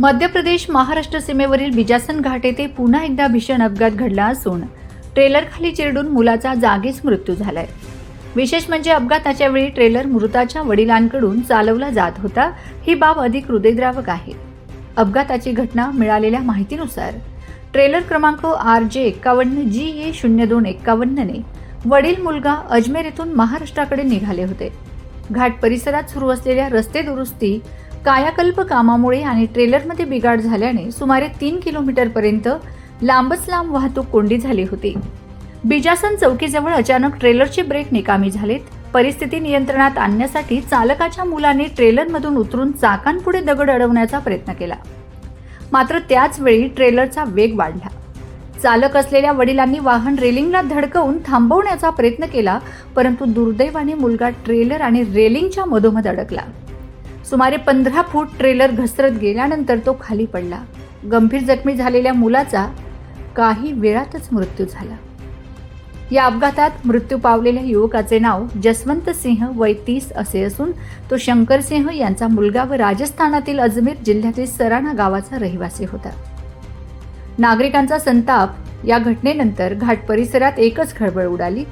मध्य प्रदेश महाराष्ट्र सीमेवरील बिजासन घाट येथे पुन्हा एकदा भीषण अपघात घडला असून ट्रेलरखाली चिरडून मुलाचा जागीच मृत्यू झालाय। विशेष म्हणजे अपघाताच्या वेळी ट्रेलर मृताच्या वडिलांकडून चालवला जात होता। ही बाब अधिक हृदयद्रावक आहे। अपघाताची घटना मिळालेल्या माहितीनुसार ट्रेलर क्रमांक RJ51GA0251 ने वडील मुलगा अजमेर येथून महाराष्ट्राकडे निघाले होते। घाट परिसरात सुरू असलेल्या रस्ते दुरुस्ती कायाकल्प कामामुळे आणि ट्रेलरमध्ये बिघाड झाल्याने सुमारे 3 किलोमीटरपर्यंत लांबच लांब वाहतूक कोंडी झाली होती। बिजासन चौकीजवळ अचानक ट्रेलरचे ब्रेक निकामी झालेत। परिस्थिती नियंत्रणात आणण्यासाठी चालकाच्या मुलाने ट्रेलरमधून उतरून चाकांपुढे दगड अडवण्याचा प्रयत्न केला, मात्र त्याच वेळी ट्रेलरचा वेग वाढला। चालक असलेल्या वडिलांनी वाहन रेलिंगला धडकवून थांबवण्याचा प्रयत्न केला, परंतु दुर्दैवाने मुलगा ट्रेलर आणि रेलिंगच्या मधोमध अडकला। सुमारे 15 फूट ट्रेलर घसरत गेल्यानंतर तो खाली पडला। गंभीर जखमी झालेल्या मुलाचा काही वेळातच मृत्यू झाला। या अपघातात मृत्यू पावलेल्या युवकाचे नाव जसवंत सिंह वय 30 असे असून तो शंकर सिंह यांचा मुलगा व राजस्थानातील अजमेर जिल्ह्यातील सराणा गावाचा रहिवासी होता। नागरिकांचा संताप। या घटनेनंतर घाट परिसरात एकच खळबळ उडाली।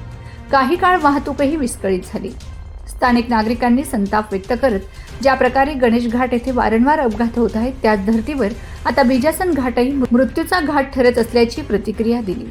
काही काळ वाहतूकही विस्कळीत झाली। स्थानिक नागरिकांनी संताप व्यक्त करत ज्या प्रकारे गणेश घाट येथे वारंवार अपघात होत आहेत त्याच धर्तीवर आता बिजासन घाटही मृत्यूचा घाट ठरत असल्याची प्रतिक्रिया दिली।